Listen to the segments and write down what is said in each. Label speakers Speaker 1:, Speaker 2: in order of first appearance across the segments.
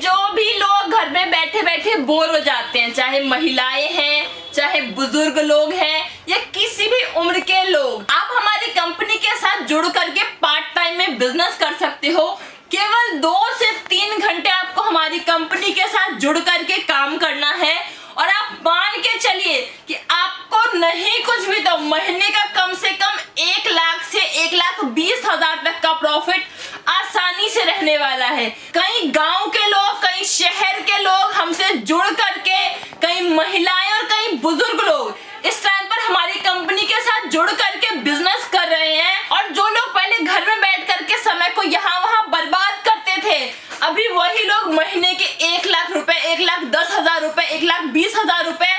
Speaker 1: जो भी लोग घर में बैठे बैठे बोर हो जाते हैं, चाहे महिलाएं हैं, चाहे बुजुर्ग लोग हैं या किसी भी उम्र के लोग, आप हमारी कंपनी के साथ जुड़ करके पार्ट टाइम में बिजनेस कर सकते हो। केवल 2 से 3 घंटे आपको हमारी कंपनी के साथ जुड़ करके काम करना है और आप मान के चलिए कि आपको नहीं कुछ भी तो महीने का कम से कम 1 लाख से 1,20,000 तक का प्रॉफिट आसानी से रहने वाला है। कई गांव के लोग, कई शहर के लोग हमसे जुड़ करके, कई महिलाएं और कई बुजुर्ग लोग इस टाइम पर हमारी कंपनी के साथ जुड़ करके बिजनेस कर रहे हैं। और जो लोग पहले घर में बैठ करके समय को यहाँ वहाँ बर्बाद करते थे, अभी वही लोग महीने के 1 लाख रुपए, 1,10,000 रुपए, 1,20,000 रुपए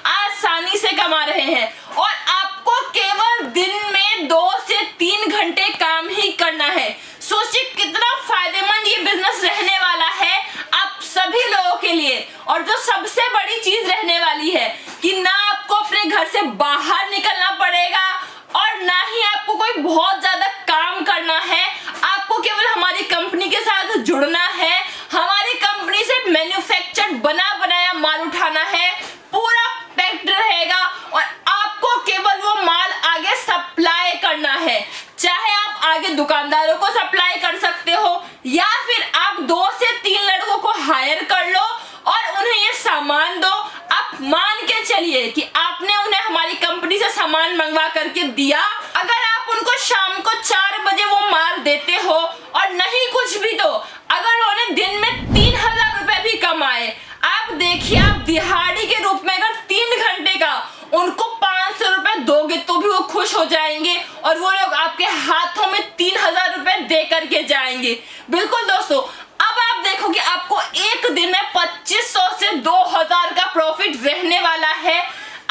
Speaker 1: आसानी से कमा रहे हैं। और आपको केवल दिन में 2 से 3 घंटे काम ही करना है। सोचिए कितना फायदेमंद ये बिजनेस रहने वाला है आप सभी लोगों के लिए। और जो सबसे बड़ी चीज रहने वाली है कि ना आपको अपने घर से बाहर निकलना पड़ेगा और ना ही आपको कोई बहुत ज्यादा काम करना है। आपको केवल हमारी कंपनी के साथ जुड़ना है, हमारी कंपनी से मैन्युफैक्चर्ड बना बनाया माल उठाना है, पूरा पैक्ड रहेगा और आपको केवल वो माल आगे सप्लाई करना है। चाहे आप आगे दुकानदारों को सप्लाई कर सकते हो या फिर आप 2 से 3 लड़कों को हायर कर लो और उन्हें ये सामान दो। आप मान के चलिए कि आपने उन्हें हमारी कंपनी से सामान मंगवा करके दिया, अगर आप उनको शाम को 4 बजे वो माल देते हो और नहीं कुछ भी तो अगर उन्हें दिन में 3,000 रुपए भी कमाए, आप देखिए आप दिहाड़ी के रूप में अगर 3 घंटे का उनको 500 रुपए दोगे तो भी वो खुश हो जाएंगे और वो लोग आपके हाथों में 3,000 रुपए दे करके जाएंगे। बिल्कुल दोस्तों, अब आप देखो कि आपको एक दिन में 2500 से 2,000 का प्रॉफिट रहने वाला है।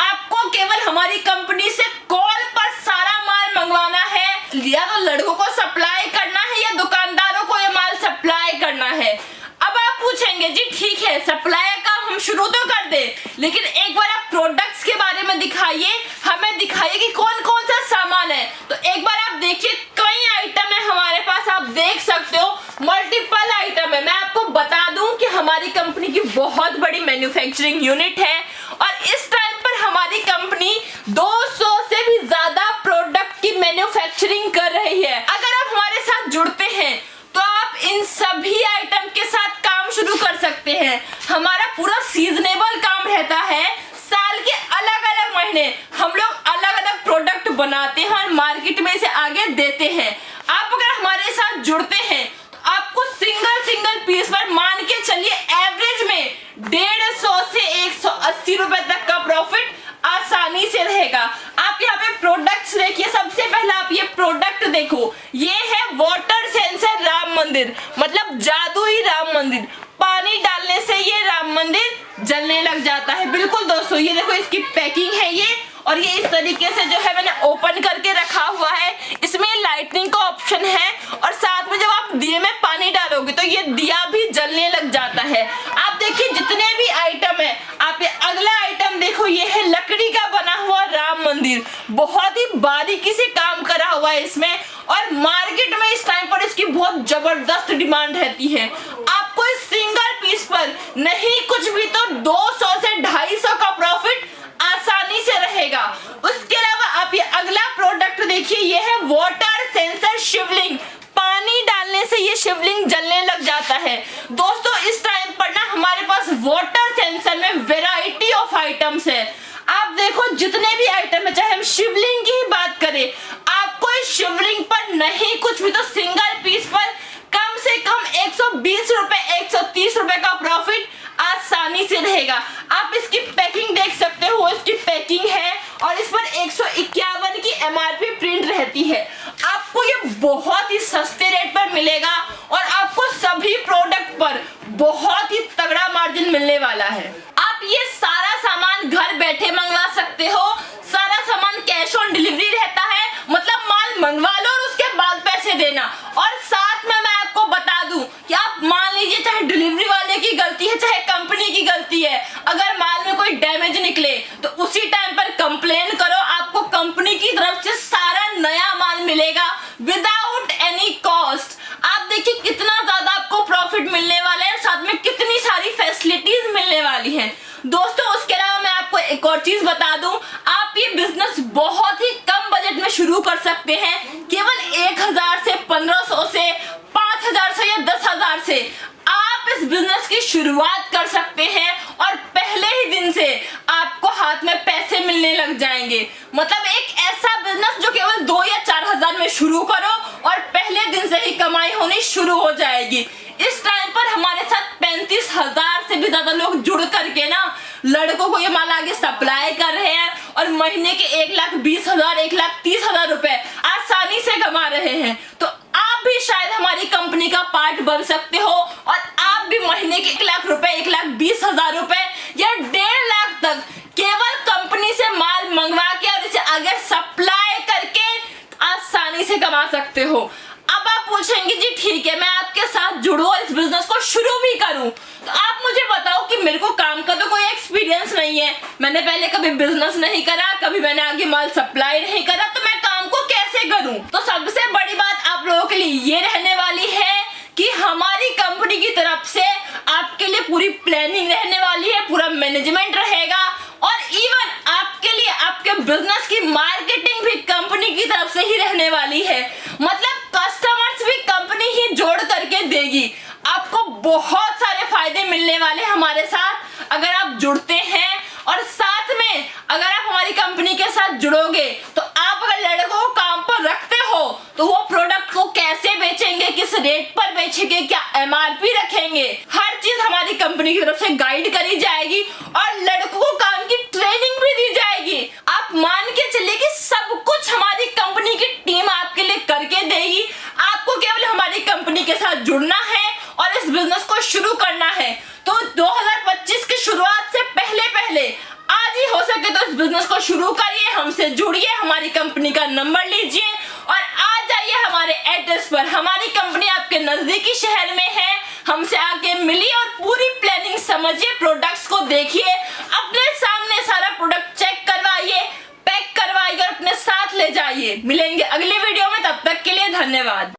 Speaker 1: आपको केवल हमारी कंपनी से कॉल पर सारा माल मंगवाना है, या तो लड़कों को सप्लाई करना है या दुकानदारों को ये माल सप्लाई करना है। अब आप पूछेंगे जी ठीक है, सप्लाई का हम शुरू तो कर दे, लेकिन एक बार आप प्रोडक्ट्स के बारे में दिखाइए, हमें दिखाइए कि कौन कौन सा सामान है। तो एक बार आप देखिए कई आइटम है हमारे पास, आप देख सकते हो मल्टीपल आइटम है। मैं आपको बता दूं कि हमारी कंपनी की बहुत बड़ी मैन्युफैक्चरिंग यूनिट है और इस टाइम पर हमारी कंपनी 200 से भी ज्यादा प्रोडक्ट की मैन्युफैक्चरिंग कर रही है। अगर आप हमारे साथ जुड़ते हैं तो आप इन सभी आइटम के साथ काम शुरू कर सकते हैं। हमारा पूरा सीजनेबल काम रहता है, साल के अलग अलग महीने हम लोग अलग अलग प्रोडक्ट बनाते हैं और मार्केट में इसे आगे देते हैं। आप अगर हमारे साथ जुड़ते हैं तो आपको सिंगल पीस पर मान के चलिए एवरेज में 150 से 180 रुपए तक का प्रॉफिट आसानी से रहेगा। आप यहाँ पे प्रोडक्ट्स देखिए, सबसे पहला आप ये प्रोडक्ट देखो, ये है वाटर सेंसर राम मंदिर, मतलब जादुई राम मंदिर। पानी डालने से ये राम मंदिर जलने लग जाता है। बिल्कुल दोस्तों, ये देखो इसकी पैकिंग है ये, और ये इस तरीके से जो है मैंने ओपन करके रखा हुआ है। इसमें लाइटनिंग का ऑप्शन है और साथ में जब आप दिए में पानी डालोगे तो ये दिया भी जलने लग जाता है। आप देखिए जितने भी आइटम है, आप ये अगला आइटम देखो, ये है लकड़ी का बना हुआ राम मंदिर। बहुत ही बारीकी से काम करा हुआ है इसमें और मार्केट में इस टाइम पर इसकी बहुत जबरदस्त डिमांड रहती है। आपको इस सिंगल पीस पर नहीं कुछ भी तो 200 से 250 का प्रॉफिट आसानी से रहेगा। उसके अलावा आप ये अगला प्रोडक्ट देखिए, ये है वाटर सेंसर शिवलिंग। पानी डालने से ये शिवलिंग जलने लग जाता है। दोस्तों इस टाइम पर ना हमारे पास वाटर सेंसर में वैरायटी ऑफ आइटम्स है। आप देखो जितने भी आइटम है, चाहे हम शिवलिंग की ही बात करें, आपको इस शिवलिंग पर नहीं कुछ भी तो सिंगल पीस पर कम से कम 120 रुपए 130 रुपए का प्रॉफिट आसानी से रहेगा। आप इसकी पैकिंग देख सकते हो, इसकी पैकिंग है और इस पर 151 की MRP प्रिंट रहती है। आपको ये बहुत ही सस्ते रेट पर मिलेगा और आपको सभी प्रोडक्ट पर बहुत ही तगड़ा मार्जिन मिलने वाला है। आप ये सारा सामान घर बैठे मंगवा सकते हो, सारा सामान कैश ऑन डिलीवरी रहता है, मतलब माल मंगवा लो और उसके बाद पैसे देना। और साथ में मैं आपको बता दूं कि आप मान लीजिए चाहे डिलीवरी वाले की गलती है चाहे कंपनी की गलती है, अगर माल में कोई डैमेज निकले तो उसी टाइम पर कंप्लेन करो, आपको कंपनी की तरफ से सारा नया माल मिलेगा विदाउट एनी कॉस्ट। आप देखिए कितना ज्यादा आपको प्रॉफिट मिलने वाला है, साथ में कितनी चीज बता दूं, आप ये बिजनेस बहुत ही कम बजट में शुरू कर सकते हैं। केवल 1000 से 1500 से 5000 से या 10,000 से आप इस बिजनेस की शुरुआत कर सकते हैं और पहले ही दिन से आपको हाथ में पैसे मिलने लग जाएंगे। मतलब एक ऐसा बिजनेस जो केवल 2 या 4,000 में शुरू करो और पहले दिन से ही कमाई होनी शुरू हो जाएगी। इस टाइम पर हमारे साथ 35,000 से भी ज्यादा लोग जुड़ करके ना लड़कों को ये माल आगे सप्लाई कर रहे हैं और महीने के 1,20,000 1,30,000 रुपए आसानी से कमा रहे हैं। तो आप भी शायद हमारी कंपनी का पार्ट बन सकते हो और आप भी महीने के 1 लाख रुपए 1,20,000 रुपए या 1.5 लाख तक केवल कंपनी से माल मंगवा के और इसे आगे सप्लाई करके आसानी से कमा सकते हो। अब आप पूछेंगे जी ठीक है, मैं आपके साथ जुड़ूं और इस बिजनेस को शुरू भी करूं, तो आप मुझे बताओ कि मेरे को काम का तो कोई एक्सपीरियंस नहीं है, मैंने पहले कभी बिजनेस नहीं करा, कभी मैंने आगे माल सप्लाई नहीं करा, तो मैं काम को कैसे करूं। तो सबसे बड़ी बात आप लोगों के लिए ये रहने वाली है कि हमारी कंपनी की तरफ से आपके लिए पूरी प्लानिंग रहने वाली है, पूरा मैनेजमेंट रहेगा और इवन आपके लिए आपके बिजनेस की मार्केटिंग भी कंपनी की तरफ से ही रहने वाली है। मतलब कस्टमर्स भी कंपनी ही जोड़ करके देगी। आपको बहुत सारे फायदे मिलने वाले हमारे साथ अगर आप जुड़ते हैं और साथ में अगर आप हमारी कंपनी के साथ जुड़ोगे तो आप अगर लड़कों को काम पर रखते हो तो वो प्रोडक्ट को कैसे बेचेंगे, किस रेट पर बेचेंगे, क्या MRP रखेंगे, हर चीज हमारी कंपनी की तरफ से गाइड करी जाएगी और लड़कों को काम की ट्रेनिंग भी दी जाएगी। आप मान के चलिए कि सब कुछ हमारी कंपनी की टीम आपके लिए करके देगी। आपको केवल हमारी कंपनी के साथ जुड़ना है और इस बिजनेस को शुरू करना है। तो 2025 की शुरुआत से पहले आज ही हो सके तो इस बिजनेस को शुरू करिए, हमसे जुड़िए, हमारी कंपनी का नंबर लीजिए और आ जाइए हमारे एड्रेस पर। हमारी कंपनी आपके नजदीकी शहर में है, हमसे आके मिलिए और पूरी प्लानिंग समझिए, प्रोडक्ट्स को देखिए, अपने सामने सारा प्रोडक्ट चेक करवाइए, पैक करवाइए और अपने साथ ले जाइए। मिलेंगे अगली वीडियो में, तब तक के लिए धन्यवाद।